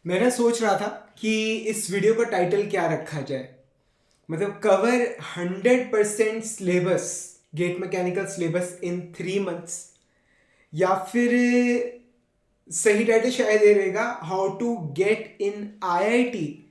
मैं ना सोच रहा था कि इस वीडियो का टाइटल क्या रखा जाए। मतलब cover 100% syllabus, GATE mechanical syllabus in 3 months, या फिर सही टाइटल शायद ये रहेगा how to get in IIT,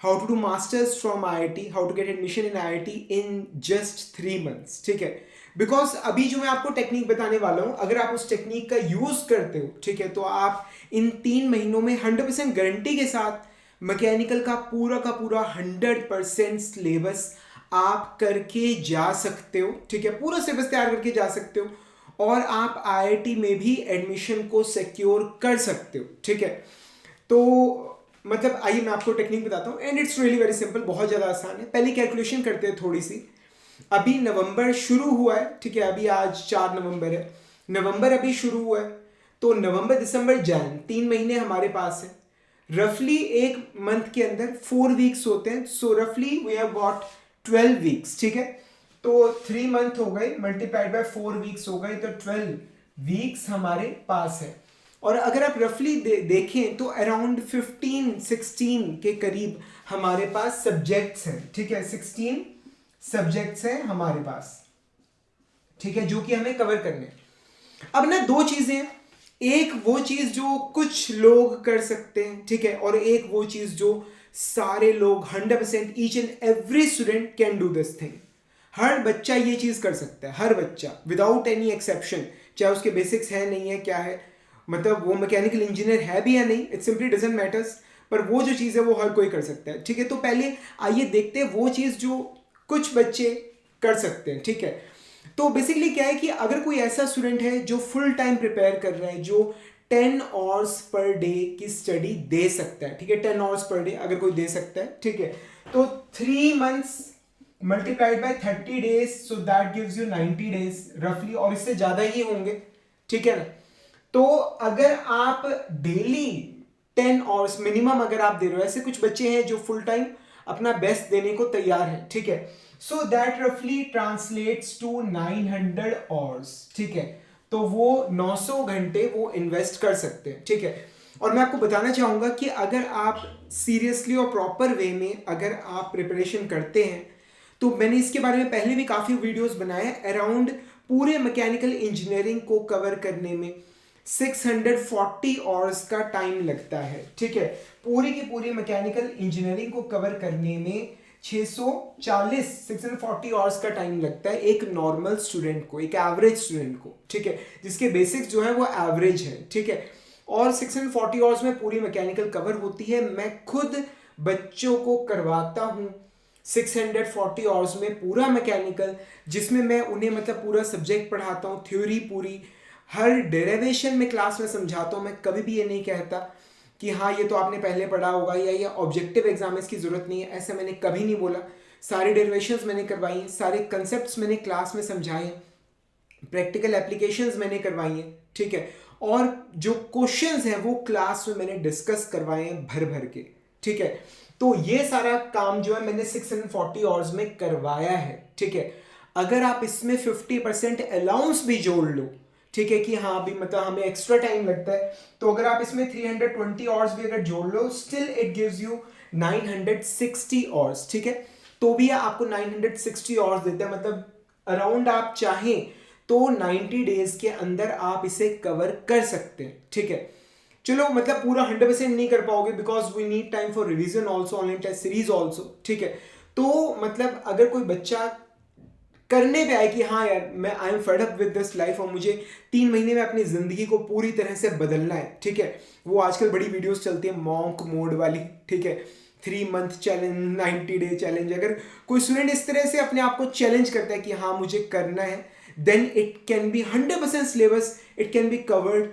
how to do masters from IIT, how to get admission in IIT in just 3 months. ठीक है, बिकॉज अभी जो मैं आपको टेक्निक बताने वाला हूं, अगर आप उस टेक्निक का यूज करते हो, ठीक है, तो आप इन 3 महीनों में 100% गारंटी के साथ मैकेनिकल का पूरा 100% सिलेबस आप करके जा सकते हो। ठीक है, पूरा सिलेबस तैयार करके जा सकते हो और आप आईआईटी में भी एडमिशन को सिक्योर कर सकते हो। ठीक है, तो मतलब आइए मैं आपको टेक्निक बताता हूँ and it's really very simple, बहुत ज़्यादा आसान है। पहले कैलकुलेशन करते हैं थोड़ी सी। अभी नवंबर शुरू हुआ है, ठीक है, अभी आज 4 नवंबर है, नवंबर अभी शुरू हुआ है, तो नवंबर दिसंबर जैन 3 महीने हमारे पास है। रफली एक मंथ के अंदर 4 वीक्स होते हैं, सो रफली वी हैव गॉट 12 वीक्स। ठीक है, तो 3 मंथ हो गए मल्टीप्लाइड बाय 4 वीक्स हो गए, तो 12 वीक्स हमारे पास है। और अगर आप रफली देखें तो अराउंड 15-16 के करीब हमारे पास सब्जेक्ट्स हैं। ठीक है, 16 सब्जेक्ट्स हैं हमारे पास, ठीक है, जो कि हमें कवर करने हैं। अब ना दो चीजें हैं, एक वो चीज जो कुछ लोग कर सकते हैं, ठीक है, और एक वो चीज जो सारे लोग 100% each and every student can do this thing. हर बच्चा ये चीज कर सकता है, हर बच्चा विदाउट एनी एक्सेप्शन, चाहे उसके बेसिक्स है नहीं है क्या है, मतलब वो मैकेनिकल इंजीनियर है भी या नहीं, इट सिंपली डजंट मैटर्स, पर वो जो चीज़ है वो हर कोई कर सकता है। ठीक है, तो पहले आइए देखते हैं वो चीज़ जो कुछ बच्चे कर सकते हैं। ठीक है, तो बेसिकली क्या है कि अगर कोई ऐसा स्टूडेंट है जो फुल टाइम प्रिपेयर कर रहा है, जो 10 आवर्स पर डे की स्टडी दे सकता है, ठीक है, 10 आवर्स पर डे अगर कोई दे सकता है, ठीक है, तो 3 months multiplied by 30 days, so that gives you 90 days रफली, और इससे ज़्यादा ही होंगे। ठीक है ना, तो अगर आप डेली 10 आवर्स मिनिमम अगर आप दे रहे हो, ऐसे कुछ बच्चे हैं जो फुल टाइम अपना बेस्ट देने को तैयार है, ठीक है, सो दैट रफली ट्रांसलेट्स टू 900 आवर्स। ठीक है, तो वो 900 घंटे वो इन्वेस्ट कर सकते हैं। ठीक है, और मैं आपको बताना चाहूंगा कि अगर आप सीरियसली और प्रॉपर वे में अगर आप प्रिपरेशन करते हैं, तो मैंने इसके बारे में पहले भी काफ़ी वीडियोस बनाए हैं। अराउंड पूरे मैकेनिकल इंजीनियरिंग को कवर करने में 640 आवर्स का टाइम लगता है। ठीक है, पूरी की पूरी मैकेनिकल इंजीनियरिंग को कवर करने में 640 आवर्स का टाइम लगता है एक नॉर्मल स्टूडेंट को, एक एवरेज स्टूडेंट को। ठीक है, जिसके बेसिक्स जो है वो एवरेज है। ठीक है, और 640 आवर्स में पूरी मैकेनिकल कवर होती है। मैं खुद बच्चों को करवाता हूँ 640 आवर्स में पूरा मैकेनिकल, जिसमें मैं उन्हें मतलब पूरा सब्जेक्ट पढ़ाता हूँ, थ्योरी पूरी, हर डेरिवेशन में क्लास में समझाता हूँ। मैं कभी भी ये नहीं कहता कि हाँ ये तो आपने पहले पढ़ा होगा या ये ऑब्जेक्टिव एग्जाम है इसकी ज़रूरत नहीं है, ऐसा मैंने कभी नहीं बोला। सारी डेरिवेशंस मैंने करवाई हैं, सारे कंसेप्ट्स मैंने क्लास में समझाए हैं, प्रैक्टिकल एप्लीकेशंस मैंने करवाई हैं। ठीक है, और जो क्वेश्चंस हैं वो क्लास में मैंने डिस्कस करवाए हैं भर भर के। ठीक है, तो ये सारा काम जो है मैंने 640 आवर्स में करवाया है। ठीक है, अगर आप इसमें 50% अलाउंस भी जोड़ लो, ठीक है, कि हाँ भी मतलब हमें एक्स्ट्रा टाइम लगता है, तो अगर आप इसमें 320 आवर्स भी अगर जोड़ लो, still it gives you 960 hours. ठीक है, तो भी आपको 960 आवर्स देता है, मतलब अराउंड आप चाहें तो 90 डेज के अंदर आप इसे कवर कर सकते हैं। ठीक है, चलो मतलब पूरा 100% नहीं कर पाओगे because we need time for revision also, online test series also. ठीक है, तो मतलब अगर कोई बच्चा करने पे आए कि हाँ यार मैं I am fed up with this life और मुझे 3 महीने में अपनी जिंदगी को पूरी तरह से बदलना है, ठीक है, वो आजकल बड़ी वीडियोस चलती है मॉन्क मोड वाली, ठीक है, 3 मंथ चैलेंज, 90 डे चैलेंज, अगर कोई स्टूडेंट इस तरह से अपने आप को चैलेंज करता है कि हाँ मुझे करना है, then it can be 100% syllabus, it can be covered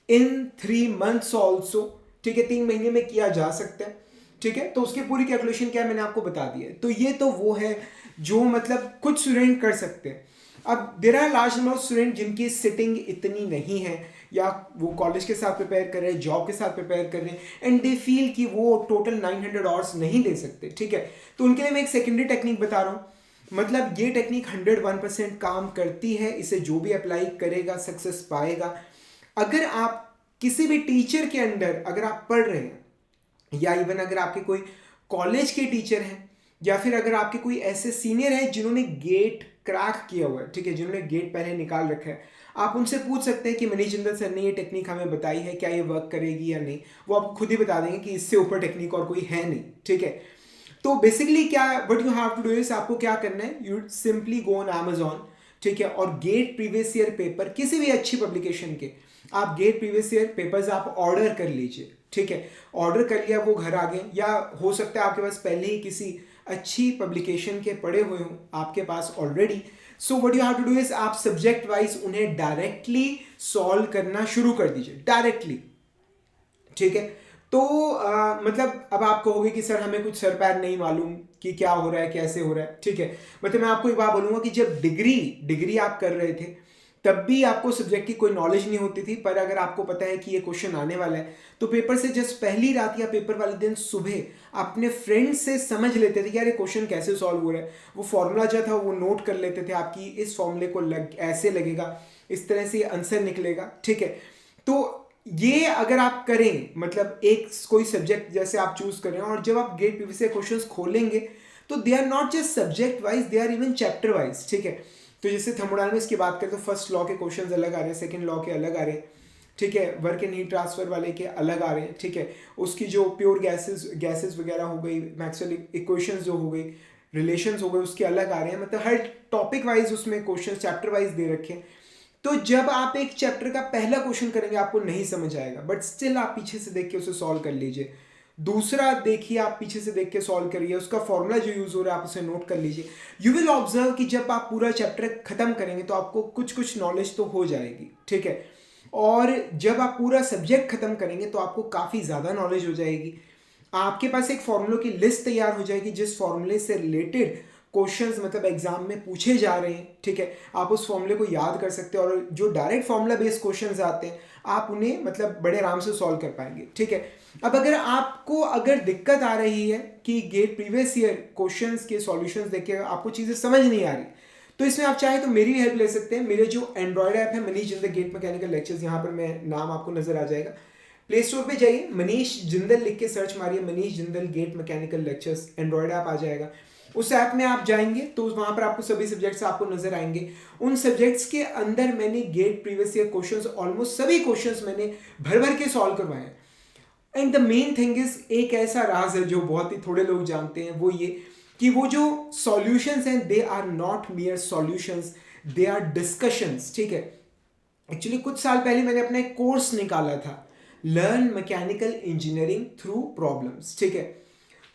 in 3 months also. ठीक है, 3 महीने में किया जा सकता है। ठीक है, तो उसकी पूरी कैलकुलेशन क्या है मैंने आपको बता दिया है। तो ये तो वो है जो मतलब कुछ स्टूडेंट कर सकते हैं। अब there are large number of student जिनकी सिटिंग इतनी नहीं है, या वो कॉलेज के साथ प्रिपेयर कर रहे हैं, जॉब के साथ प्रिपेयर कर रहे हैं, एंड दे फील कि वो टोटल 900 आवर्स नहीं दे सकते। ठीक है, तो उनके लिए मैं एक सेकेंडरी टेक्निक बता रहा हूँ। मतलब ये टेक्निक 101% काम करती है, इसे जो भी अप्लाई करेगा सक्सेस पाएगा। अगर आप किसी भी टीचर के अंडर अगर आप पढ़ रहे हैं, या इवन अगर आपके कोई कॉलेज के टीचर हैं, या फिर अगर आपके कोई ऐसे सीनियर हैं जिन्होंने गेट क्रैक किया हुआ है, ठीक है, जिन्होंने गेट पहले निकाल रखा है, आप उनसे पूछ सकते हैं कि मनीष जिंदल सर ने ये टेक्निक हमें बताई है, क्या ये वर्क करेगी या नहीं। वो आपको खुद ही बता देंगे कि इससे ऊपर टेक्निक और कोई है नहीं, ठीक है। तो बेसिकली क्या what you have to do is, आपको क्या करना है, you simply go on Amazon, ठीक है, और गेट प्रीवियस ईयर पेपर किसी भी अच्छी पब्लिकेशन के आप गेट प्रीवियस ईयर पेपर्स आप ऑर्डर कर लीजिए, ठीक है। ऑर्डर कर लिया, वो घर आ गए, या हो सकता है आपके पास पहले ही किसी अच्छी पब्लिकेशन के पढ़े हुए हों आपके पास already. So what you have to do is, आप सब्जेक्ट वाइज उन्हें डायरेक्टली सॉल्व करना शुरू कर दीजिए, डायरेक्टली, ठीक है। तो मतलब अब आप कहोगे कि सर हमें कुछ सर पैर नहीं मालूम कि क्या हो रहा है, कैसे हो रहा है, ठीक है। मतलब मैं आपको एक बात बोलूँगा कि जब डिग्री आप कर रहे थे तब भी आपको सब्जेक्ट की कोई नॉलेज नहीं होती थी, पर अगर आपको पता है कि ये क्वेश्चन आने वाला है तो पेपर से जस्ट पहली रात या पेपर वाले दिन सुबह अपने फ्रेंड से समझ लेते थे कि यार ये क्वेश्चन कैसे सॉल्व हो रहा है। वो फॉर्मूला जो था वो नोट कर लेते थे आपकी, इस फॉर्मूले को ऐसे लगेगा, इस तरह से आंसर निकलेगा, ठीक है। तो ये अगर आप करें, मतलब एक कोई सब्जेक्ट जैसे आप चूज करें, और जब आप गेट पीवी से क्वेश्चंस खोलेंगे तो they are not just subject wise, they are even chapter wise, ठीक है। तो जैसे थर्मोडायनामिक्स की बात करें तो फर्स्ट लॉ के क्वेश्चंस अलग आ रहे हैं, सेकंड लॉ के अलग आ रहे हैं, ठीक है, वर्क एंड हीट ट्रांसफर वाले के अलग आ रहे हैं, ठीक है। उसकी जो प्योर गैसेस वगैरह हो गई, मैक्सवेल इक्वेशंस जो हो गई, रिलेशंस हो गए, उसके अलग आ रहे हैं। मतलब हर टॉपिक वाइज उसमें क्वेश्चन चैप्टर वाइज दे रखे हैं। तो जब आप एक चैप्टर का पहला क्वेश्चन करेंगे आपको नहीं समझ आएगा, बट स्टिल आप पीछे से देख के उसे सॉल्व कर लीजिए। दूसरा देखिए, आप पीछे से देख के सॉल्व करिए, उसका फॉर्मूला जो यूज हो रहा है आप उसे नोट कर लीजिए। यू विल ऑब्जर्व कि जब आप पूरा चैप्टर खत्म करेंगे तो आपको कुछ कुछ नॉलेज तो हो जाएगी, ठीक है। और जब आप पूरा सब्जेक्ट खत्म करेंगे तो आपको काफ़ी ज़्यादा नॉलेज हो जाएगी। आपके पास एक फॉर्मूलों की लिस्ट तैयार हो जाएगी जिस फॉर्मूले से रिलेटेड क्वेश्चंस मतलब एग्जाम में पूछे जा रहे हैं, ठीक है। आप उस फॉर्मूले को याद कर सकते हैं, और जो डायरेक्ट फॉर्मूला बेस्ड क्वेश्चंस आते हैं आप उन्हें मतलब बड़े आराम से सॉल्व कर पाएंगे, ठीक है। अब अगर दिक्कत आ रही है कि गेट प्रीवियस ईयर क्वेश्चंस के सॉल्यूशंस देख के आपको चीज़ें समझ नहीं आ रही, तो इसमें आप चाहें तो मेरी भी हेल्प ले सकते हैं। मेरे जो एंड्रॉयड ऐप है Manish Jindal GATE mechanical lectures, यहाँ पर मैं नाम आपको नजर आ जाएगा, प्ले स्टोर पे जाइए, मनीष जिंदल लिख के सर्च मारिए, Manish Jindal GATE mechanical lectures android app आ जाएगा। उस ऐप में आप जाएंगे तो वहां पर आपको सभी सब्जेक्ट्स आपको नजर आएंगे। उन सब्जेक्ट्स के अंदर मैंने GATE previous year questions almost सभी क्वेश्चंस मैंने भर भर के सॉल्व करवाए हैं। And the main thing is, एक ऐसा राज है जो बहुत ही थोड़े लोग जानते हैं, वो ये कि वो जो सॉल्यूशंस हैं they are not mere solutions, they are discussions, ठीक है। एक्चुअली कुछ साल पहले मैंने अपना एक कोर्स निकाला था, learn mechanical engineering through problems, ठीक है।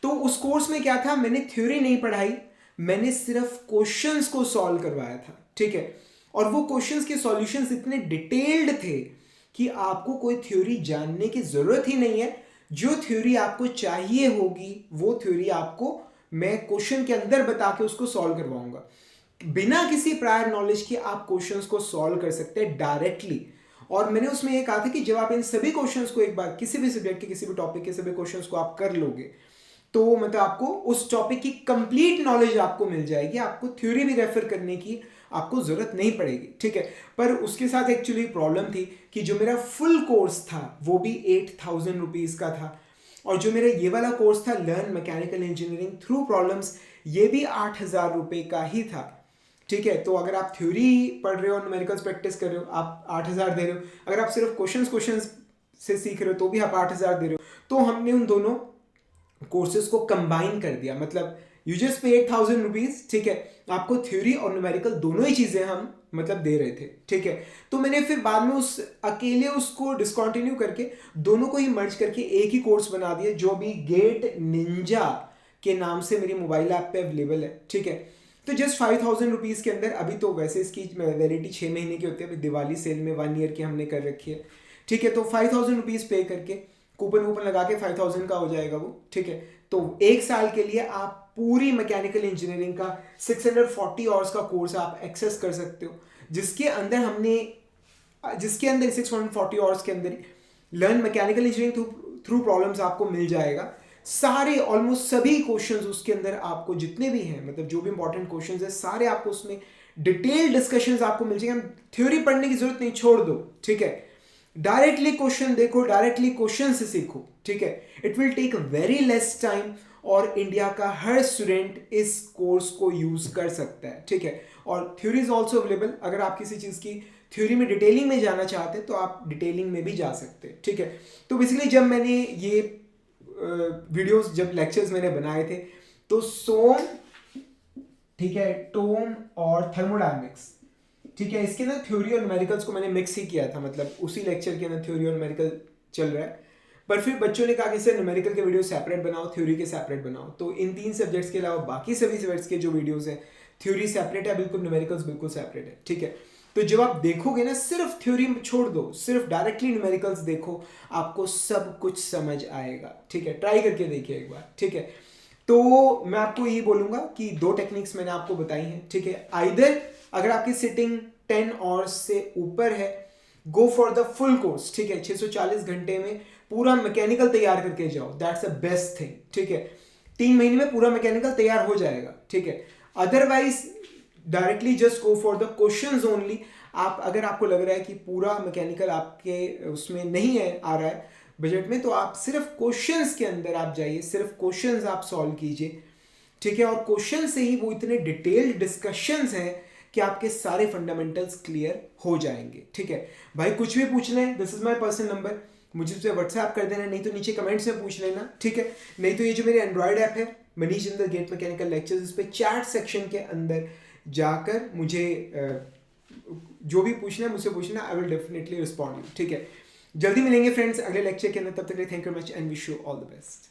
तो उस कोर्स में क्या था, मैंने थ्योरी नहीं पढ़ाई, मैंने सिर्फ क्वेश्चंस को सॉल्व करवाया था, ठीक है। और वो क्वेश्चंस के सॉल्यूशंस इतने डिटेल्ड थे कि आपको कोई थ्योरी जानने की जरूरत ही नहीं है। जो थ्योरी आपको चाहिए होगी वो थ्योरी आपको मैं क्वेश्चन के अंदर बता के उसको सॉल्व करवाऊंगा। बिना किसी प्रायर नॉलेज के आप क्वेश्चंस को सॉल्व कर सकते हैं डायरेक्टली। और मैंने उसमें ये कहा था कि जब आप इन सभी क्वेश्चंस को एक बार किसी भी सब्जेक्ट के किसी भी टॉपिक के सभी क्वेश्चंस को आप कर लोगे तो मतलब आपको उस टॉपिक की कंप्लीट नॉलेज आपको मिल जाएगी, आपको थ्योरी भी रेफर करने की आपको जरूरत नहीं पड़ेगी, ठीक है। पर उसके साथ एक्चुअली प्रॉब्लम थी कि जो मेरा फुल कोर्स था वो भी 8,000 रुपीज का था, और जो मेरा ये वाला कोर्स था learn mechanical engineering through problems, ये भी 8,000 रुपये का ही था, ठीक है। तो अगर आप थ्योरी पढ़ रहे हो और न्यूमेरिकल्स प्रैक्टिस कर रहे हो आप 8,000 दे रहे हो, अगर आप सिर्फ क्वेश्चंस से सीख रहे हो तो भी आप 8,000 दे रहे हो। तो हमने उन दोनों कोर्सेज को कंबाइन कर दिया, मतलब यू जस्ट पे 8,000 रुपीज, ठीक है। आपको थ्योरी और न्यूमेरिकल दोनों ही चीजें हम मतलब दे रहे थे, ठीक है। तो मैंने फिर बाद में उसको डिसकंटिन्यू करके दोनों को ही मर्ज करके एक ही कोर्स बना दिया, जो भी गेट निंजा के नाम से मेरी मोबाइल ऐप पे अवेलेबल है, ठीक है। तो जस्ट 5,000 रुपीज़ के अंदर, अभी तो वैसे इसकी वैलिडिटी 6 महीने की होती है, अभी दिवाली सेल में 1 ईयर की हमने कर रखी है, ठीक है। तो 5,000 रुपीज़ पे करके कूपन लगा के 5,000 का हो जाएगा वो, ठीक है। तो एक साल के लिए आप पूरी मैकेनिकल इंजीनियरिंग का 640 आवर्स का कोर्स आप एक्सेस कर सकते हो, जिसके अंदर 640 आवर्स के अंदर learn mechanical engineering through problems आपको मिल जाएगा। सारे ऑलमोस्ट सभी क्वेश्चंस उसके अंदर आपको जितने भी हैं, मतलब जो भी इंपॉर्टेंट क्वेश्चंस है सारे आपको उसमें डिटेल डिस्कशंस आपको मिल जाएंगे। थ्योरी पढ़ने की जरूरत नहीं, छोड़ दो, ठीक है। डायरेक्टली क्वेश्चन देखो, डायरेक्टली क्वेश्चन से सीखो, ठीक है। It will take very less time और इंडिया का हर स्टूडेंट इस कोर्स को यूज कर सकता है, ठीक है। और थ्योरी इज ऑल्सो अवेलेबल, अगर आप किसी चीज़ की थ्योरी में डिटेलिंग में जाना चाहते हैं तो आप डिटेलिंग में भी जा सकते हैं, ठीक है। तो बेसिकली जब मैंने ये वीडियोस, जब लेक्चर्स मैंने बनाए थे, तो सोम, ठीक है, टोन और थर्मोडायनेमिक्स, ठीक है, इसके ना थ्योरी और न्यूमेरिकल्स को मैंने मिक्स ही किया था, मतलब उसी लेक्चर के अंदर थ्योरी और न्यूमेरिकल चल रहा है। पर फिर बच्चों ने कहा कि सर न्यूमेरिकल के वीडियो सेपरेट बनाओ, थ्योरी के सेपरेट बनाओ। तो इन 3 सब्जेक्ट्स के अलावा बाकी सभी सब्जेक्ट्स के जो वीडियोस हैं, थ्योरी सेपरेट है बिल्कुल, न्यूमेरिकल्स बिल्कुल सेपरेट है, ठीक है। तो जब आप देखोगे ना, सिर्फ थ्योरी छोड़ दो, सिर्फ डायरेक्टली न्यूमेरिकल्स देखो, आपको सब कुछ समझ आएगा, ठीक है। ट्राई करके देखिए एक बार, ठीक है। तो मैं आपको यही बोलूंगा कि 2 टेक्निक्स मैंने आपको बताई हैं, ठीक है। आइदर अगर आपकी सिटिंग 10 आवर्स से ऊपर है, go for the full course, ठीक है। 640 घंटे में पूरा मैकेनिकल तैयार करके जाओ, दैट्स द बेस्ट थिंग, ठीक है। 3 महीने में पूरा मैकेनिकल तैयार हो जाएगा, ठीक है। Otherwise directly just go for the questions only. आप अगर आपको लग रहा है कि पूरा मैकेनिकल आपके उसमें नहीं है, आ रहा है बजट में, तो आप सिर्फ क्वेश्चंस के अंदर आप जाइए, सिर्फ क्वेश्चंस आप सॉल्व कीजिए, ठीक है। और क्वेश्चन से ही वो इतने डिटेल्ड डिस्कशंस हैं कि आपके सारे फंडामेंटल्स क्लियर हो जाएंगे, ठीक है। भाई कुछ भी पूछना है, this is my personal number, मुझे उससे व्हाट्सएप कर देना, नहीं तो नीचे कमेंट्स में पूछ लेना, ठीक है। नहीं तो ये जो मेरी एंड्रॉयड ऐप है, मनीष चंद्र गेट मैकेनिकल लेक्चर्स, इस पे चैट सेक्शन के अंदर जाकर मुझे जो भी पूछना है मुझसे पूछना, I will definitely respond you, ठीक है। जल्दी मिलेंगे फ्रेंड्स अगले लेक्चर के अंदर, तब तक के लिए thank you much and wish you all the best.